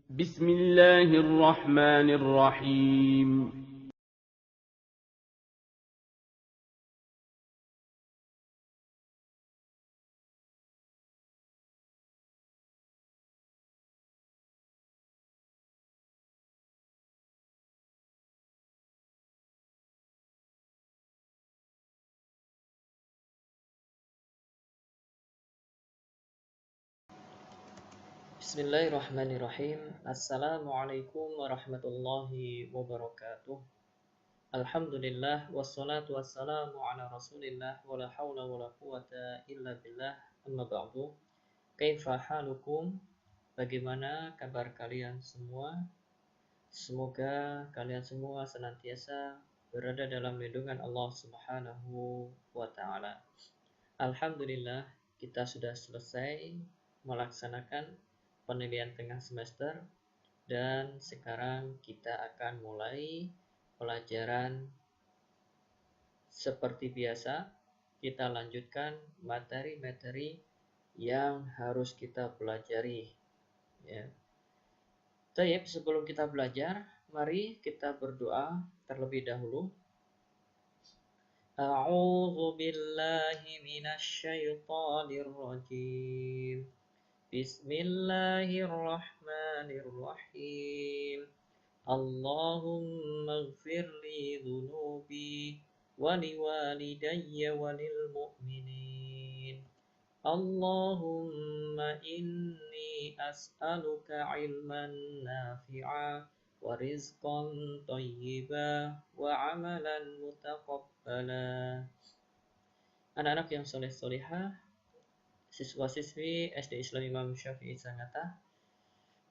بسم الله الرحمن الرحيم. Bismillahirrahmanirrahim. Assalamualaikum warahmatullahi wabarakatuh. Alhamdulillah wassalatu wassalamu ala Rasulillah wala haula wala quwata illa billah. Amma ba'du. Kaifa halukum? Bagaimana kabar kalian semua? Semoga kalian semua senantiasa berada dalam lindungan Allah Subhanahu wa taala. Alhamdulillah, kita sudah selesai melaksanakan penilaian tengah semester dan sekarang kita akan mulai pelajaran seperti biasa. Kita lanjutkan materi-materi yang harus kita pelajari, ya. Baik, sebelum kita belajar, mari kita berdoa terlebih dahulu. A'udzu billahi minasy syaithanir rajim. Bismillahirrahmanirrahim. Allahumma ighfir li dhunubi wa liwalidayya wa lil mu'minin. Allahumma inni as'aluka ilman nafi'a wa rizqan thayyiba wa amalan mutaqabbala. Anak-anak yang soleh-solehah, siswa-siswi SD Islam Imam Syafi'i Sangatta,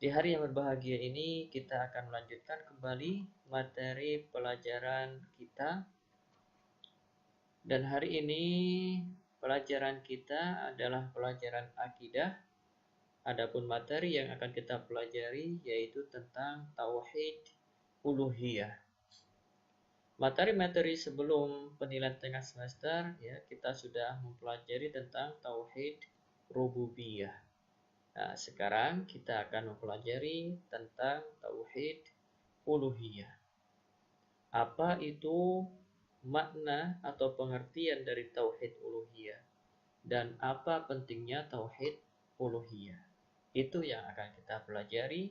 di hari yang berbahagia ini kita akan melanjutkan kembali materi pelajaran kita. Dan hari ini pelajaran kita adalah pelajaran akidah. Adapun materi yang akan kita pelajari yaitu tentang tauhid uluhiyah. Materi-materi sebelum penilaian tengah semester, ya, kita sudah mempelajari tentang tauhid rububiyah. Nah, sekarang kita akan mempelajari tentang tauhid uluhiyah. Apa itu makna atau pengertian dari tauhid uluhiyah dan apa pentingnya tauhid uluhiyah? Itu yang akan kita pelajari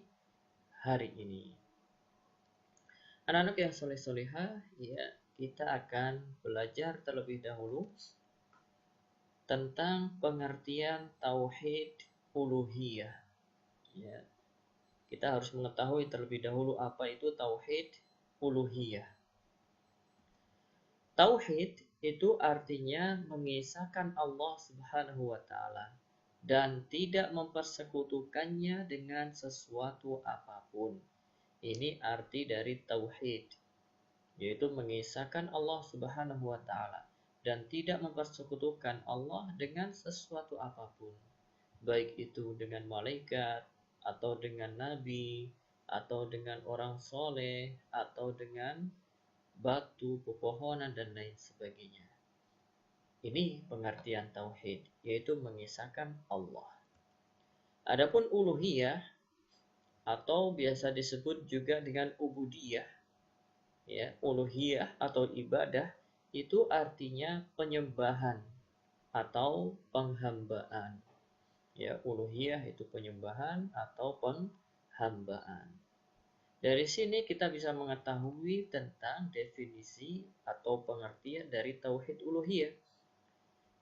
hari ini. Anak-anak yang soleh-solehah, ya, kita akan belajar terlebih dahulu tentang pengertian tauhid uluhiyah. Ya, kita harus mengetahui terlebih dahulu apa itu tauhid uluhiyah. Tauhid itu artinya mengesahkan Allah Subhanahu wa taala dan tidak mempersekutukannya dengan sesuatu apapun. Ini arti dari tauhid, yaitu mengesahkan Allah Subhanahu wa taala dan tidak mempersekutukan Allah dengan sesuatu apapun, baik itu dengan malaikat atau dengan nabi atau dengan orang soleh atau dengan batu, pepohonan dan lain sebagainya. Ini pengertian tauhid, yaitu mengesahkan Allah. Adapun uluhiyah atau biasa disebut juga dengan ubudiyah, ya, uluhiyah atau ibadah itu artinya penyembahan atau penghambaan. Ya, uluhiyah itu penyembahan atau penghambaan. Dari sini kita bisa mengetahui tentang definisi atau pengertian dari tauhid uluhiyah.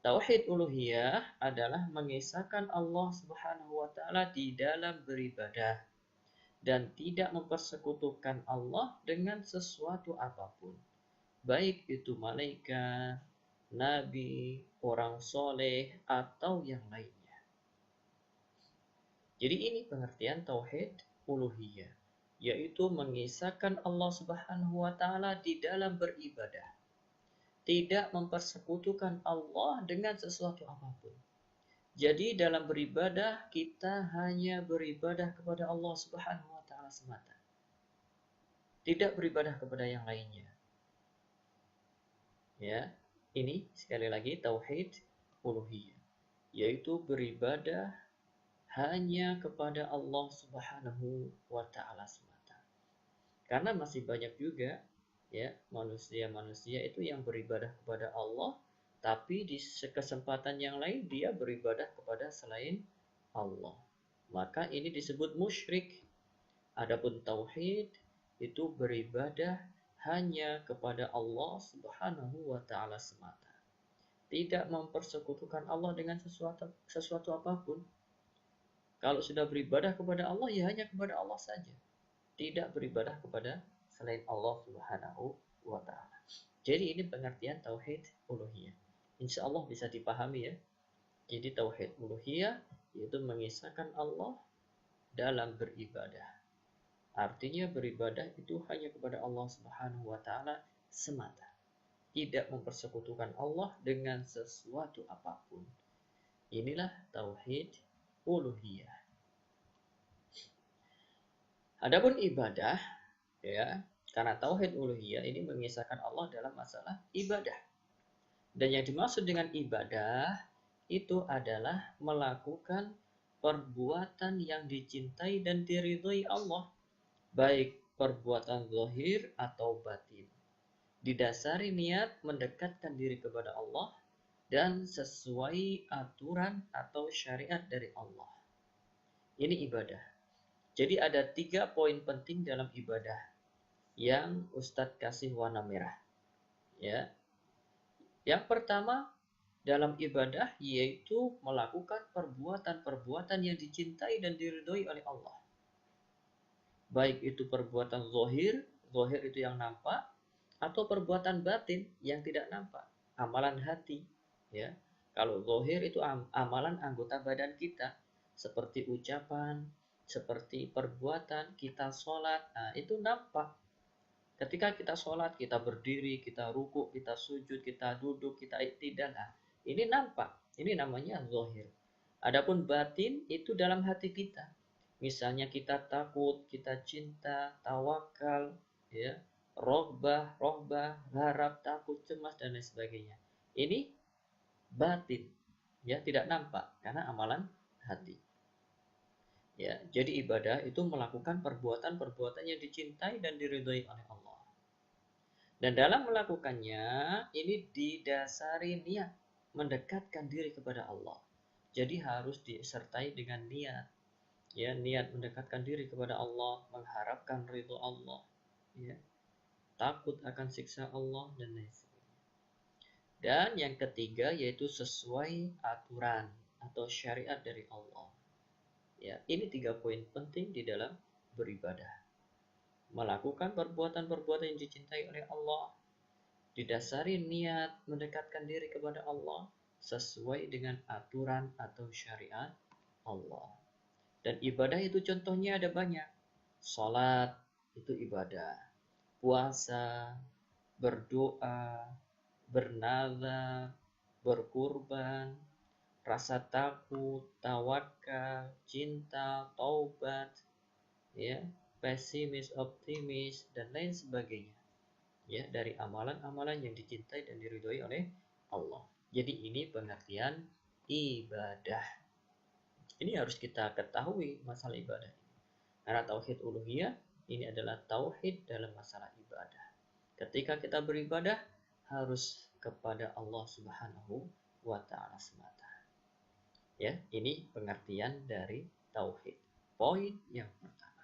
Tauhid uluhiyah adalah mengesahkan Allah Subhanahu wa taala di dalam beribadah dan tidak mempersekutukan Allah dengan sesuatu apapun, baik itu malaikat, nabi, orang soleh, atau yang lainnya. Jadi ini pengertian tauhid uluhiyah, yaitu mengesahkan Allah Subhanahu wa taala di dalam beribadah, tidak mempersekutukan Allah dengan sesuatu apapun. Jadi dalam beribadah kita hanya beribadah kepada Allah Subhanahu wa taala semata. Tidak beribadah kepada yang lainnya. Ya, ini sekali lagi tauhid uluhiyah, yaitu beribadah hanya kepada Allah Subhanahu wa taala semata. Karena masih banyak juga ya manusia-manusia itu yang beribadah kepada Allah, tapi di kesempatan yang lain dia beribadah kepada selain Allah. Maka ini disebut musyrik. Adapun tauhid itu beribadah hanya kepada Allah Subhanahu wa taala semata. Tidak mempersekutukan Allah dengan sesuatu apapun. Kalau sudah beribadah kepada Allah ya hanya kepada Allah saja. Tidak beribadah kepada selain Allah Subhanahu wa taala. Jadi ini pengertian tauhid uluhiyah. Insya Allah bisa dipahami ya. Jadi tauhid uluhiyah yaitu mengisahkan Allah dalam beribadah. Artinya beribadah itu hanya kepada Allah Subhanahu wa taala semata. Tidak mempersekutukan Allah dengan sesuatu apapun. Inilah tauhid uluhiyah. Adapun ibadah ya, karena tauhid uluhiyah ini mengisahkan Allah dalam masalah ibadah. Dan yang dimaksud dengan ibadah itu adalah melakukan perbuatan yang dicintai dan diridhoi Allah. Baik perbuatan zahir atau batin. Didasari niat mendekatkan diri kepada Allah dan sesuai aturan atau syariat dari Allah. Ini ibadah. Jadi ada 3 poin penting dalam ibadah yang Ustadz kasih warna merah. Ya. Yang pertama dalam ibadah yaitu melakukan perbuatan-perbuatan yang dicintai dan diridhoi oleh Allah. Baik itu perbuatan zahir itu yang nampak, atau perbuatan batin yang tidak nampak, amalan hati. Ya, kalau zahir itu amalan anggota badan kita, seperti ucapan, seperti perbuatan kita sholat, nah itu nampak. Ketika kita sholat, kita berdiri, kita ruku, kita sujud, kita duduk, kita iktidal, nah, ini nampak. Ini namanya zahir. Adapun batin itu dalam hati kita. Misalnya kita takut, kita cinta, tawakal, ya, rohbah, harap, takut, cemas, dan lain sebagainya. Ini batin, ya, tidak nampak karena amalan hati. Ya, jadi ibadah itu melakukan perbuatan-perbuatan yang dicintai dan diridhoi oleh Allah. Dan dalam melakukannya, ini didasari niat mendekatkan diri kepada Allah. Jadi harus disertai dengan niat. Ya, niat mendekatkan diri kepada Allah, mengharapkan ridho Allah, ya, takut akan siksa Allah dan lain sebagainya. Dan yang ketiga yaitu sesuai aturan atau syariat dari Allah. Ya, ini 3 poin penting di dalam beribadah. Melakukan perbuatan-perbuatan yang dicintai oleh Allah, didasari niat mendekatkan diri kepada Allah sesuai dengan aturan atau syariat Allah. Dan ibadah itu contohnya ada banyak. Salat itu ibadah. Puasa, berdoa, bernazar, berkurban, rasa takut, tawakal, cinta, taubat, ya, pesimis, optimis, dan lain sebagainya. Ya, dari amalan-amalan yang dicintai dan diridhoi oleh Allah. Jadi ini pengertian ibadah. Ini harus kita ketahui masalah ibadah ini. Karena tauhid uluhiyah ini adalah tauhid dalam masalah ibadah. Ketika kita beribadah harus kepada Allah Subhanahu wa taala semata. Ya, ini pengertian dari tauhid. Poin yang pertama.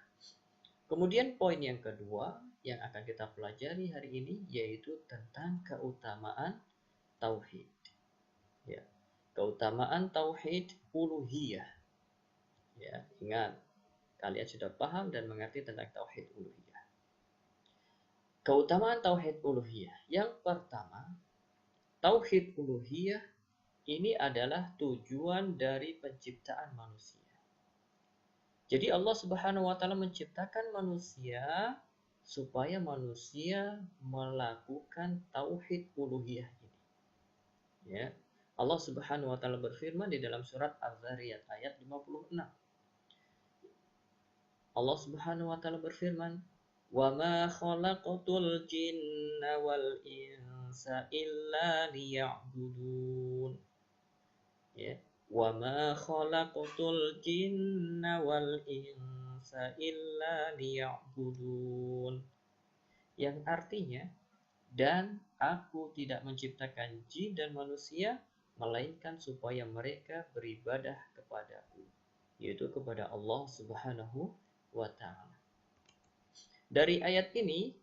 Kemudian poin yang kedua yang akan kita pelajari hari ini yaitu tentang keutamaan tauhid. Ya, keutamaan tauhid uluhiyah. Ya, ingat, kalian sudah paham dan mengerti tentang tauhid uluhiyah. Keutamaan tauhid uluhiyah. Yang pertama, tauhid uluhiyah ini adalah tujuan dari penciptaan manusia. Jadi Allah Subhanahu wa taala menciptakan manusia supaya manusia melakukan tauhid uluhiyah ini. Ya. Allah Subhanahu wa taala berfirman di dalam surat Az-Zariyat ayat 56. Allah Subhanahu wa taala berfirman, "Wa ma khalaqatul jinna wal insa illa liya'budun." Ya. وَمَا خَلَقْتُ الْجِنَّ وَالْإِنسَ إِلَّا لِيَعْبُدُونَ. Yang artinya, dan aku tidak menciptakan jin dan manusia melainkan supaya mereka beribadah kepadaku, yaitu kepada Allah Subhanahu wa taala. Dari ayat ini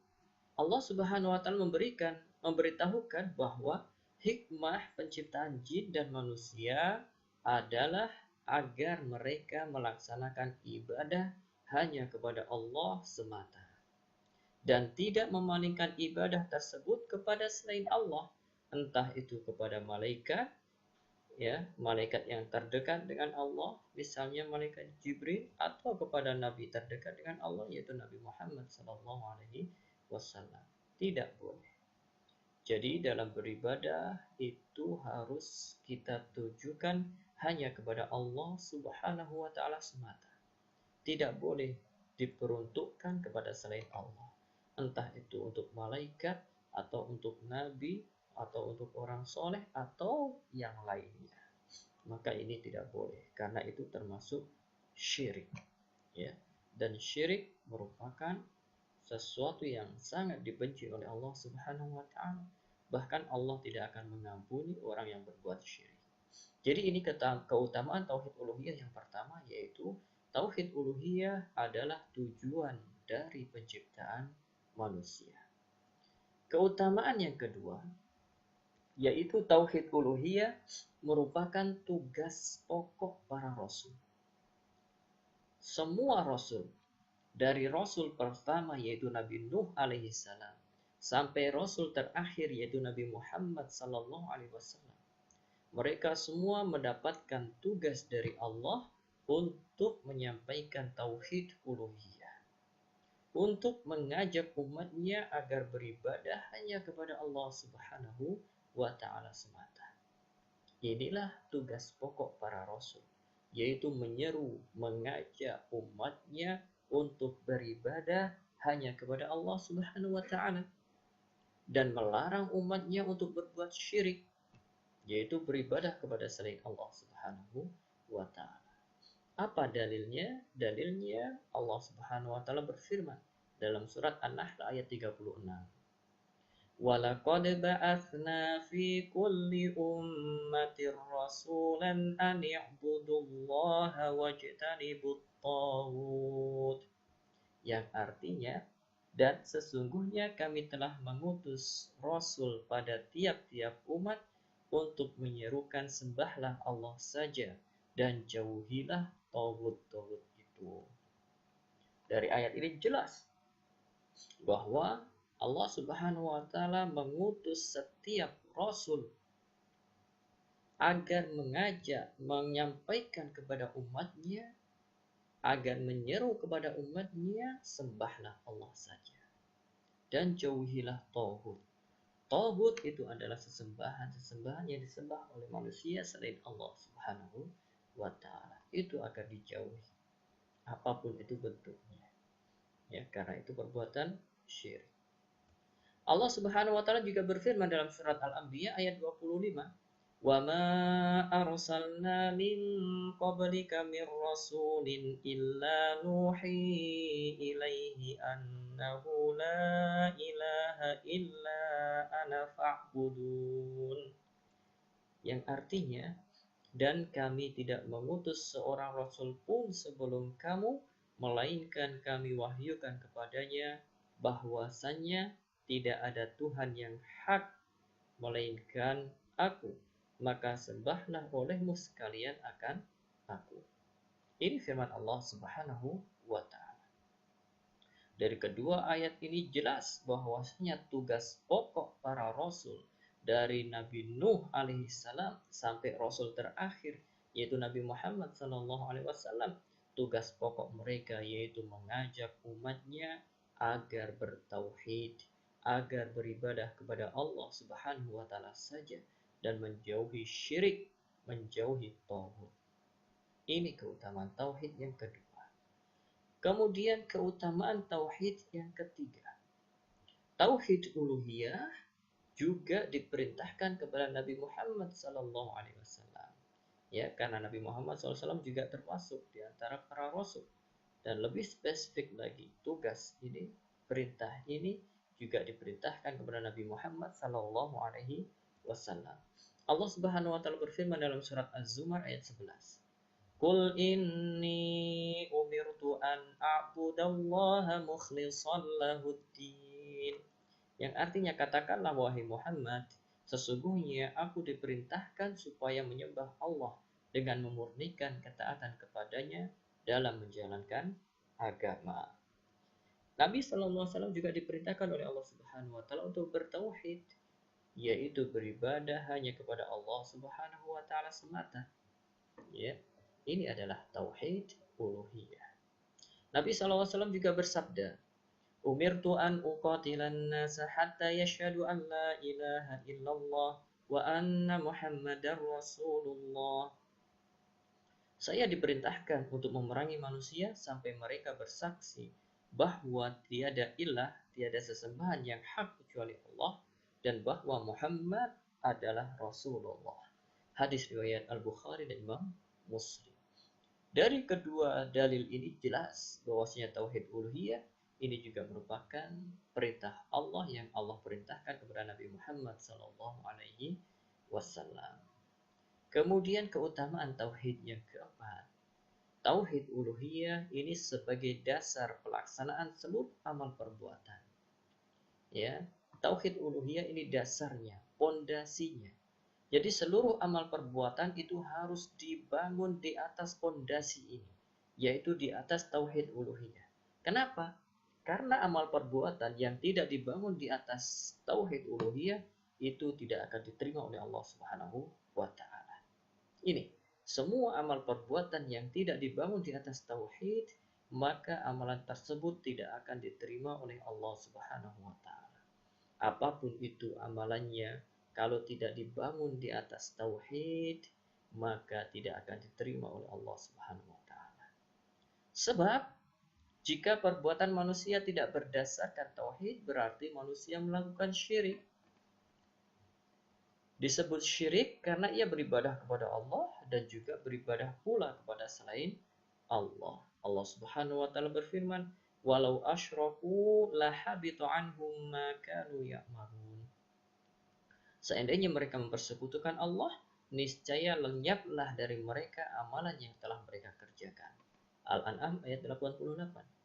Allah Subhanahu wa taala memberitahukan bahwa hikmah penciptaan jin dan manusia adalah agar mereka melaksanakan ibadah hanya kepada Allah semata dan tidak memalingkan ibadah tersebut kepada selain Allah, entah itu kepada malaikat, ya, malaikat yang terdekat dengan Allah, misalnya malaikat Jibril, atau kepada nabi terdekat dengan Allah, yaitu Nabi Muhammad SAW. Tidak boleh. Jadi dalam beribadah itu harus kita tujukan hanya kepada Allah Subhanahu wa taala semata. Tidak boleh diperuntukkan kepada selain Allah. Entah itu untuk malaikat, atau untuk nabi, atau untuk orang soleh, atau yang lainnya. Maka ini tidak boleh, karena itu termasuk syirik. Ya. Dan syirik merupakan sesuatu yang sangat dibenci oleh Allah Subhanahu wa taala. Bahkan Allah tidak akan mengampuni orang yang berbuat syirik. Jadi ini keutamaan tauhid uluhiyah yang pertama, yaitu tauhid uluhiyah adalah tujuan dari penciptaan manusia. Keutamaan yang kedua, yaitu tauhid uluhiyah merupakan tugas pokok para rasul. Semua rasul, dari rasul pertama yaitu Nabi Nuh alaihissalam sampai rasul terakhir yaitu Nabi Muhammad sallallahu alaihi wasallam, mereka semua mendapatkan tugas dari Allah untuk menyampaikan tauhid uluhiyah, untuk mengajak umatnya agar beribadah hanya kepada Allah Subhanahu wa taala semata. Inilah tugas pokok para rasul, yaitu menyeru, mengajak umatnya untuk beribadah hanya kepada Allah Subhanahu wa taala dan melarang umatnya untuk berbuat syirik, yaitu beribadah kepada selain Allah Subhanahu wa taala. Apa dalilnya? Dalilnya Allah Subhanahu wa taala berfirman dalam surat An-Nahl ayat 36. وَلَقَدْ بَعَثْنَا فِي كُلِّ أُمَّةٍ رَسُولًا أَنِ اعْبُدُوا اللَّهَ وَاجْتَنِبُوا الطَّاغُوتَ. Yang artinya, dan sesungguhnya kami telah mengutus Rasul pada tiap-tiap umat untuk menyerukan sembahlah Allah saja dan jauhilah tauhid-tauhid itu. Dari ayat ini jelas bahwa Allah Subhanahu wa taala mengutus setiap rasul agar mengajak, menyampaikan kepada umatnya, agar menyeru kepada umatnya, sembahlah Allah saja dan jauhilah tauhid. Tauhid itu adalah sesembahan yang disembah oleh manusia selain Allah Subhanahu wa taala. Itu akan dijauhi, apapun itu bentuknya. Ya, karena itu perbuatan syirik. Allah Subhanahu wa taala juga berfirman dalam surat Al-Anbiya ayat 25, "Wa ma arsalna min qablika mir rasulin illa nuhi ilaihi annahu la ilaha illa ana fa'budun." Yang artinya, dan kami tidak mengutus seorang rasul pun sebelum kamu, melainkan kami wahyukan kepadanya bahwasannya tidak ada Tuhan yang hak melainkan aku, maka sembahlah olehmu sekalian akan aku. Ini firman Allah Subhanahu wa taala. Dari kedua ayat ini jelas bahwasanya tugas pokok para rasul dari Nabi Nuh alaihissalam sampai rasul terakhir yaitu Nabi Muhammad sallallahu alaihi wasallam, tugas pokok mereka yaitu mengajak umatnya agar bertauhid, agar beribadah kepada Allah Subhanahu wa taala saja dan menjauhi syirik, menjauhi tauhid. Ini keutamaan tauhid yang kedua. Kemudian keutamaan tauhid yang ketiga. Tauhid uluhiyah juga diperintahkan kepada Nabi Muhammad sallallahu alaihi wasallam. Ya, karena Nabi Muhammad SAW juga termasuk di antara para rasul. Dan lebih spesifik lagi, tugas ini, perintah ini juga diperintahkan kepada Nabi Muhammad SAW. Allah Subhanahu wa taala berfirman dalam surat Az-Zumar ayat 11. Qul inni umirtu an a'budallaha mukhlishan lahuddin. Yang artinya, katakanlah wahai Muhammad, sesungguhnya aku diperintahkan supaya menyembah Allah dengan memurnikan ketaatan kepadanya dalam menjalankan agama. Nabi SAW juga diperintahkan oleh Allah Subhanahu wa taala untuk bertauhid, yaitu beribadah hanya kepada Allah Subhanahu wa taala semata. Ya, ini adalah tauhid uluhiyah. Nabi SAW juga bersabda, Umirtu an uqatilan nasa hatta yashhadu an la ilaha illallah wa anna Muhammadar Rasulullah. Saya diperintahkan untuk memerangi manusia sampai mereka bersaksi bahwa tiada ilah, tiada sesembahan yang hak kecuali Allah, dan bahwa Muhammad adalah Rasulullah. Hadis riwayat Al-Bukhari dan Imam Muslim. Dari kedua dalil ini jelas bahwasanya tauhid uluhiyah ini juga merupakan perintah Allah yang Allah perintahkan kepada Nabi Muhammad SAW. Kemudian keutamaan tauhid yang keempat. Tauhid uluhiyah ini sebagai dasar pelaksanaan seluruh amal perbuatan. Ya, tauhid uluhiyah ini dasarnya, pondasinya. Jadi seluruh amal perbuatan itu harus dibangun di atas pondasi ini, yaitu di atas tauhid uluhiyah. Kenapa? Karena amal perbuatan yang tidak dibangun di atas tauhid uluhiyah itu tidak akan diterima oleh Allah Subhanahu wa taala. Ini, semua amal perbuatan yang tidak dibangun di atas tauhid, maka amalan tersebut tidak akan diterima oleh Allah Subhanahu wa taala. Apapun itu amalannya, kalau tidak dibangun di atas tauhid, maka tidak akan diterima oleh Allah Subhanahu wa taala. Sebab jika perbuatan manusia tidak berdasarkan tauhid, berarti manusia melakukan syirik. Disebut syirik karena ia beribadah kepada Allah dan juga beribadah pula kepada selain Allah. Allah Subhanahu wa taala berfirman, "Walau asyraku lahabitu anhum ma kanu ya'malun." Seandainya mereka mempersekutukan Allah, niscaya lenyaplah dari mereka amalan yang telah mereka kerjakan. Al-An'am ayat 88.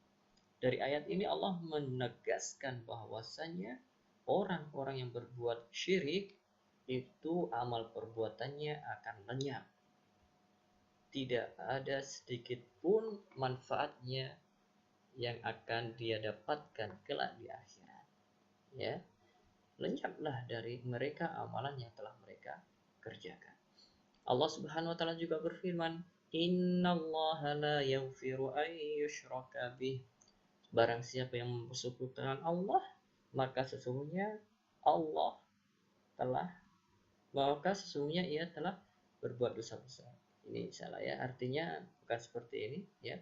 Dari ayat ini Allah menegaskan bahwasanya orang-orang yang berbuat syirik itu amal perbuatannya akan lenyap. Tidak ada sedikit pun manfaatnya yang akan dia dapatkan kelak di akhirat. Ya, lenyaplah dari mereka amalan yang telah mereka kerjakan. Allah Subhanahu wa taala juga berfirman, "Innallaha la yaghfiru an yushraka bih." Barang siapa yang mempersekutukan Allah, maka sesungguhnya ia telah berbuat dosa besar. Ini salah ya, artinya bukan seperti ini ya.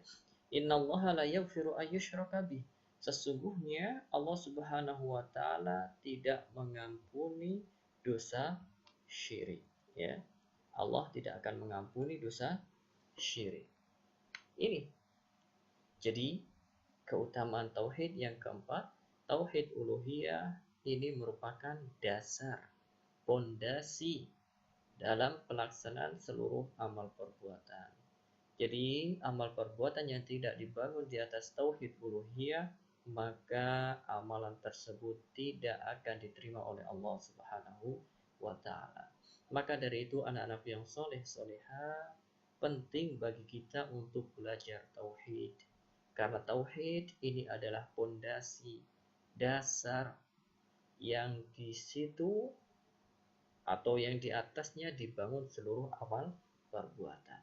Innallaha la yaghfiru an yushraka bih. Sesungguhnya Allah Subhanahu wa taala tidak mengampuni dosa syirik ya. Allah tidak akan mengampuni dosa syirik. Ini jadi keutamaan tauhid yang keempat, tauhid uluhiyah ini merupakan dasar, pondasi dalam pelaksanaan seluruh amal perbuatan. Jadi amal perbuatan yang tidak dibangun di atas tauhid uluhiyah, maka amalan tersebut tidak akan diterima oleh Allah Subhanahu wa taala. Maka dari itu anak-anak yang soleh soleha penting bagi kita untuk belajar tauhid. Karena tauhid ini adalah pondasi dasar yang di situ atau yang di atasnya dibangun seluruh amal perbuatan.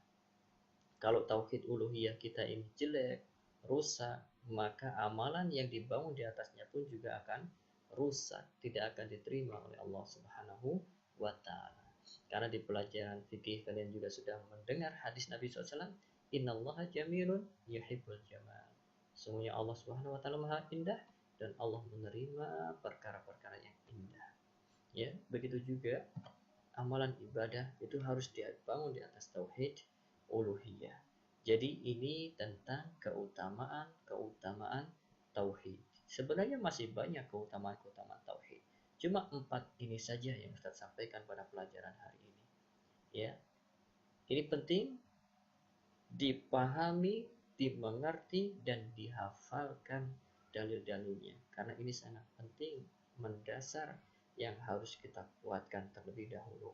Kalau tauhid uluhiyah kita ini jelek, rusak, maka amalan yang dibangun di atasnya pun juga akan rusak, tidak akan diterima oleh Allah Subhanahu wa taala. Karena di pelajaran fikih kalian juga sudah mendengar hadis Nabi SAW, "Innallaha jamilun yuhibbul jamal." Sungguhnya Allah Subhanahu wa taala Maha Indah dan Allah menerima perkara-perkara yang indah. Ya, begitu juga amalan ibadah itu harus dibangun di atas tauhid uluhiyah. Jadi ini tentang keutamaan tauhid. Sebenarnya masih banyak keutamaan tauhid. Cuma 4 ini saja yang Ustaz sampaikan pada pelajaran hari ini. Ya, ini penting dipahami, dimengerti, dan dihafalkan dalil-dalilnya. Karena ini sangat penting, mendasar yang harus kita kuatkan terlebih dahulu.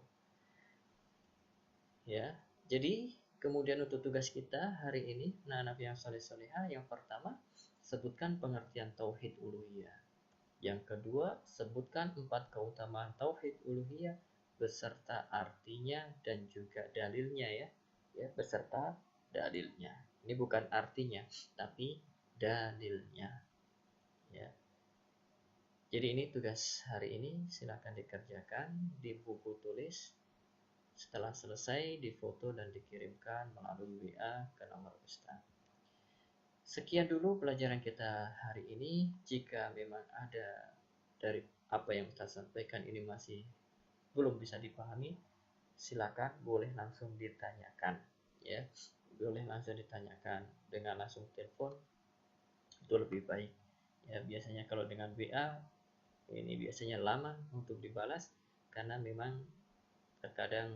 Ya, jadi kemudian untuk tugas kita hari ini, anak-anak yang soleh-solehah, yang pertama, sebutkan pengertian tauhid uluhiyah. Yang kedua, sebutkan 4 keutamaan tauhid uluhiyah beserta artinya dan juga dalilnya ya. Ya, beserta dalilnya. Ini bukan artinya, tapi dalilnya. Ya. Jadi ini tugas hari ini, silakan dikerjakan di buku tulis. Setelah selesai, difoto dan dikirimkan melalui WA ke nomor Ustaz. Sekian dulu pelajaran kita hari ini. Jika memang ada dari apa yang Ustaz sampaikan ini masih belum bisa dipahami, silakan boleh langsung ditanyakan ya. Boleh langsung ditanyakan dengan langsung telepon, itu lebih baik. Ya, biasanya kalau dengan WA ini biasanya lama untuk dibalas karena memang terkadang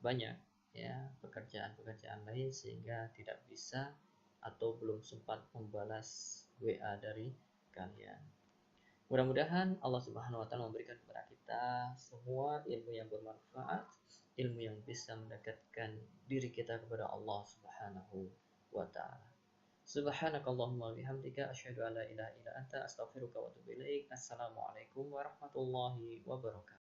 banyak ya pekerjaan-pekerjaan lain sehingga tidak bisa atau belum sempat membalas WA dari kalian. Mudah-mudahan Allah Subhanahu wa taala memberikan kepada kita semua ilmu yang bermanfaat, ilmu yang bisa mendekatkan diri kita kepada Allah Subhanahu wa taala. Subhanakallahumma bihamdika asyhadu an la ilaha illa anta astaghfiruka wa atubu ilaik. Assalamualaikum warahmatullahi wabarakatuh.